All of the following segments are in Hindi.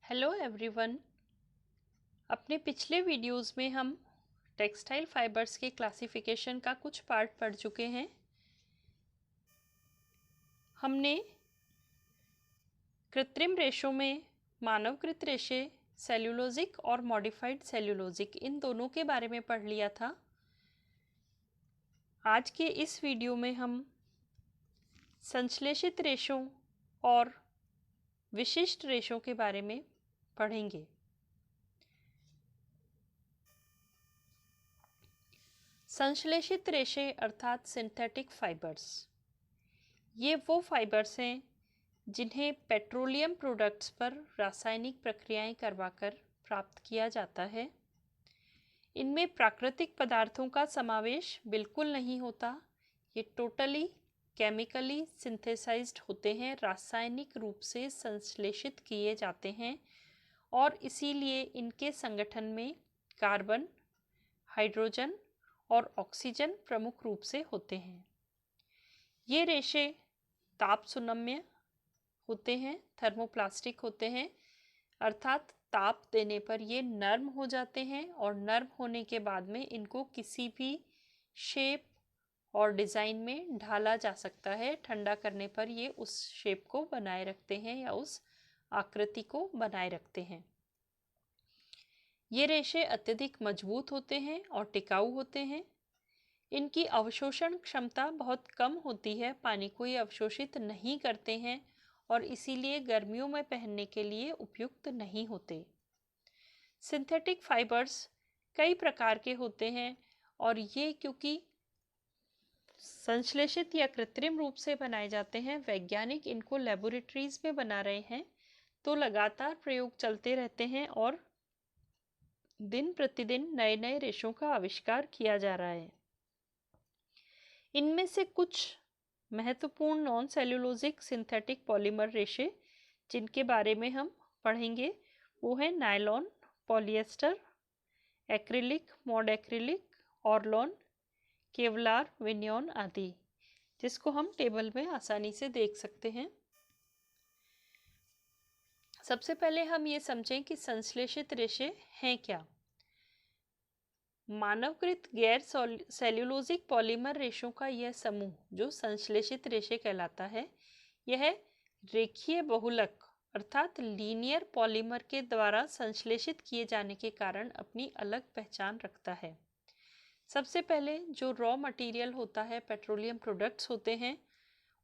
Hello everyone. अपने पिछले वीडियोस में हम टेक्सटाइल फाइबर्स के क्लासिफिकेशन का कुछ पार्ट पढ़ चुके हैं। हमने कृत्रिम रेशों में मानवकृत रेशे, सेल्यूलोजिक और मॉडिफाइड सेल्यूलोजिक, इन दोनों के बारे में पढ़ लिया था। आज के इस वीडियो में हम संश्लेषित रेशों और विशिष्ट रेशों के बारे में पढ़ेंगे। संश्लेषित रेशे अर्थात सिंथेटिक फाइबर्स, ये वो फाइबर्स हैं जिन्हें पेट्रोलियम प्रोडक्ट्स पर रासायनिक प्रक्रियाएं करवाकर प्राप्त किया जाता है। इनमें प्राकृतिक पदार्थों का समावेश बिल्कुल नहीं होता। ये टोटली केमिकली सिंथेसाइज्ड होते हैं, रासायनिक रूप से संश्लेषित किए जाते हैं और इसीलिए इनके संगठन में कार्बन, हाइड्रोजन और ऑक्सीजन प्रमुख रूप से होते हैं। ये रेशे ताप सुनम्य होते हैं, थर्मोप्लास्टिक होते हैं, अर्थात ताप देने पर ये नर्म हो जाते हैं और नर्म होने के बाद में इनको किसी भी शेप और डिज़ाइन में ढाला जा सकता है। ठंडा करने पर ये उस शेप को बनाए रखते हैं या उस आकृति को बनाए रखते हैं। ये रेशे अत्यधिक मजबूत होते हैं और टिकाऊ होते हैं। इनकी अवशोषण क्षमता बहुत कम होती है, पानी को ये अवशोषित नहीं करते हैं और इसीलिए गर्मियों में पहनने के लिए उपयुक्त नहीं होते। सिंथेटिक फाइबर्स कई प्रकार के होते हैं और ये क्योंकि संश्लेषित या कृत्रिम रूप से बनाए जाते हैं, वैज्ञानिक इनको लेबोरेटरीज में बना रहे हैं, तो लगातार प्रयोग चलते रहते हैं और दिन प्रतिदिन नए नए रेशों का आविष्कार किया जा रहा है। इनमें से कुछ महत्वपूर्ण नॉन सेल्यूलोजिक सिंथेटिक पॉलीमर रेशे जिनके बारे में हम पढ़ेंगे वो है nylon, polyester, acrylic, modacrylic, Orlon, Kevlar, vinyon आदि, जिसको हम टेबल में आसानी से देख सकते हैं। सबसे पहले हम ये समझें कि संश्लेषित रेशे हैं क्या। मानवकृत गैर सेल्यूलोजिक पॉलीमर रेशों का यह समूह जो संश्लेषित रेशे कहलाता है, यह रेखीय बहुलक अर्थात लीनियर पॉलीमर के द्वारा संश्लेषित किए जाने के कारण अपनी अलग पहचान रखता है। सबसे पहले जो रॉ मटेरियल होता है, पेट्रोलियम प्रोडक्ट्स होते हैं,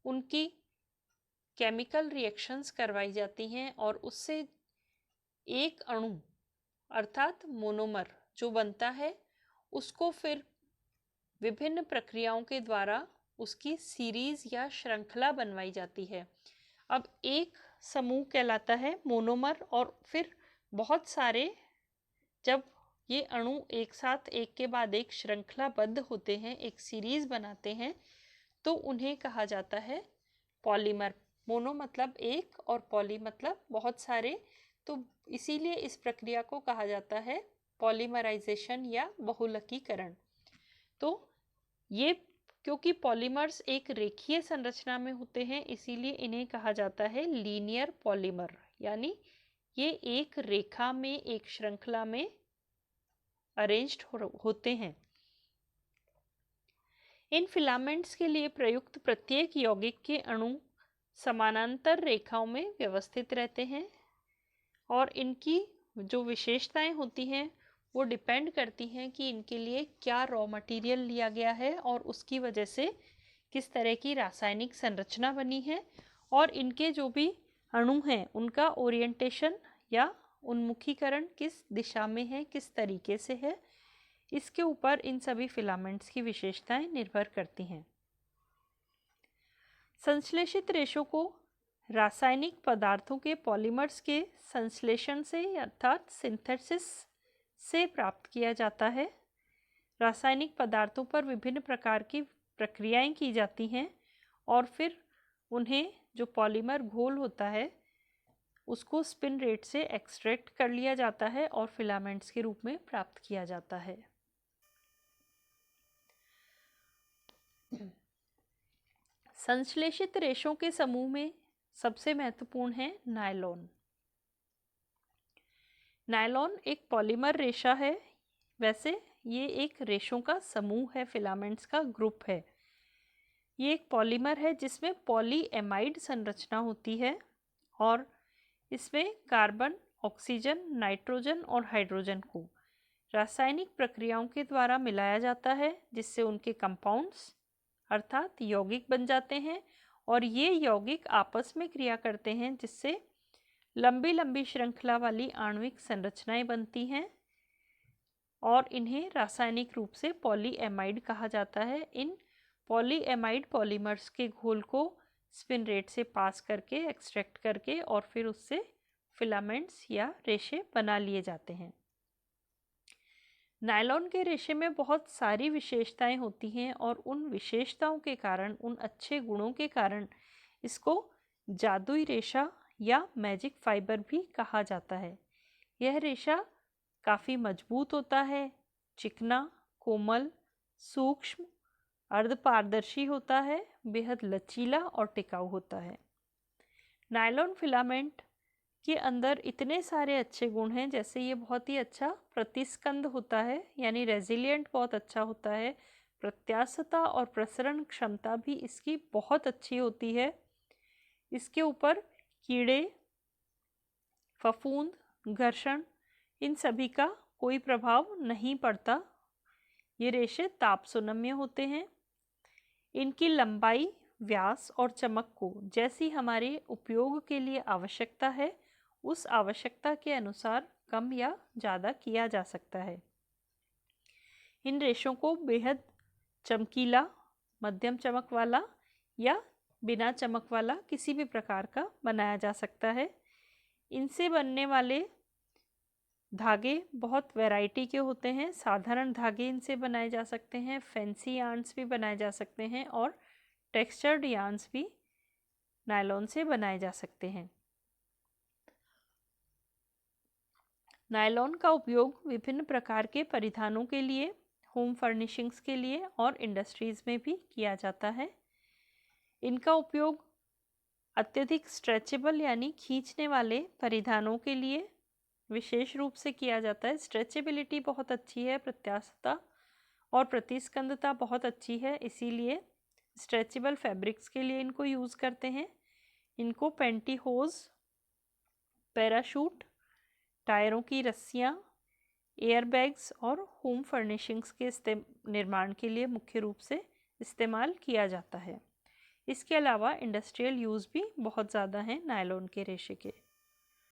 उनकी केमिकल रिएक्शंस करवाई जाती हैं और उससे एक अणु अर्थात मोनोमर जो बनता है, उसको फिर विभिन्न प्रक्रियाओं के द्वारा उसकी सीरीज या श्रृंखला बनवाई जाती है। अब एक समूह कहलाता है मोनोमर और फिर बहुत सारे, जब ये अणु एक साथ एक के बाद एक श्रृंखलाबद्ध होते हैं, एक सीरीज बनाते हैं, तो उन्हें कहा जाता है पॉलीमर। मोनो मतलब एक और पॉली मतलब बहुत सारे, तो इसीलिए इस प्रक्रिया को कहा जाता है पॉलीमराइजेशन या बहुलकीकरण। तो ये क्योंकि पॉलीमर्स एक रेखीय संरचना में होते हैं, इसीलिए इन्हें कहा जाता है लीनियर पॉलीमर, यानी ये एक रेखा में, एक श्रृंखला में अरेंज्ड होते हैं। इन फिलामेंट्स के लिए प्रयुक्त प्रत्येक यौगिक के अणु समानांतर रेखाओं में व्यवस्थित रहते हैं और इनकी जो विशेषताएं होती हैं वो डिपेंड करती हैं कि इनके लिए क्या रॉ मटेरियल लिया गया है और उसकी वजह से किस तरह की रासायनिक संरचना बनी है और इनके जो भी अणु हैं उनका ओरिएंटेशन या उन्मुखीकरण किस दिशा में है, किस तरीके से है, इसके ऊपर इन सभी फिलामेंट्स की विशेषताएं निर्भर करती हैं। संश्लेषित रेशों को रासायनिक पदार्थों के पॉलीमर्स के संश्लेषण से अर्थात सिंथेसिस से प्राप्त किया जाता है। रासायनिक पदार्थों पर विभिन्न प्रकार की प्रक्रियाएं की जाती हैं और फिर उन्हें जो पॉलीमर घोल होता है उसको स्पिन रेट से एक्सट्रैक्ट कर लिया जाता है और फिलामेंट्स के रूप में प्राप्त किया जाता है। संश्लेषित रेशों के समूह में सबसे महत्वपूर्ण है नायलॉन। नायलॉन एक पॉलीमर रेशा है। वैसे ये एक रेशों का समूह है, फिलामेंट्स का ग्रुप है। ये एक पॉलीमर है जिसमें पॉलीएमाइड संरचना होती है और इसमें कार्बन, ऑक्सीजन, नाइट्रोजन और हाइड्रोजन को रासायनिक प्रक्रियाओं के द्वारा मिलाया जाता है, जिससे उनके कंपाउंड्स अर्थात यौगिक बन जाते हैं और ये यौगिक आपस में क्रिया करते हैं, जिससे लंबी लंबी श्रृंखला वाली आणविक संरचनाएं बनती हैं और इन्हें रासायनिक रूप से पॉलीएमाइड कहा जाता है। इन पॉलीएमाइड पॉलीमर्स के घोल को स्पिन रेट से पास करके, एक्सट्रैक्ट करके और फिर उससे फिलामेंट्स या रेशे बना लिए जाते हैं। नायलॉन के रेशे में बहुत सारी विशेषताएं होती हैं और उन विशेषताओं के कारण, उन अच्छे गुणों के कारण इसको जादुई रेशा या मैजिक फाइबर भी कहा जाता है। यह रेशा काफ़ी मजबूत होता है, चिकना, कोमल, सूक्ष्म, अर्धपारदर्शी होता है, बेहद लचीला और टिकाऊ होता है। नायलॉन फिलामेंट के अंदर इतने सारे अच्छे गुण हैं, जैसे ये बहुत ही अच्छा प्रतिस्कंद होता है, यानी रेजिलिएंट बहुत अच्छा होता है। प्रत्यास्थता और प्रसरण क्षमता भी इसकी बहुत अच्छी होती है। इसके ऊपर कीड़े, फफूंद, घर्षण इन सभी का कोई प्रभाव नहीं पड़ता। ये रेशे ताप सुनम्य होते हैं। इनकी लंबाई, व्यास और चमक को जैसी हमारे उपयोग के लिए आवश्यकता है, उस आवश्यकता के अनुसार कम या ज़्यादा किया जा सकता है। इन रेशों को बेहद चमकीला, मध्यम चमक वाला या बिना चमक वाला किसी भी प्रकार का बनाया जा सकता है। इनसे बनने वाले धागे बहुत वैरायटी के होते हैं। साधारण धागे इनसे बनाए जा सकते हैं, फैंसी यार्न्स भी बनाए जा सकते हैं और टेक्सचर्ड यार्न्स भी नायलॉन से बनाए जा सकते हैं। नायलॉन का उपयोग विभिन्न प्रकार के परिधानों के लिए, होम फर्निशिंग्स के लिए और इंडस्ट्रीज में भी किया जाता है। इनका उपयोग अत्यधिक स्ट्रेचेबल यानी खींचने वाले परिधानों के लिए विशेष रूप से किया जाता है। स्ट्रेचेबिलिटी बहुत अच्छी है, प्रत्यास्थता और प्रतिस्कंदता बहुत अच्छी है, इसीलिए स्ट्रेचेबल फैब्रिक्स के लिए इनको यूज़ करते हैं। इनको पेंटीहोज, पैराशूट, टायरों की रस्सियाँ, एयरबैग्स और होम फर्निशिंग्स के निर्माण के लिए मुख्य रूप से इस्तेमाल किया जाता है। इसके अलावा इंडस्ट्रियल यूज़ भी बहुत ज़्यादा हैं नायलॉन के रेशे के।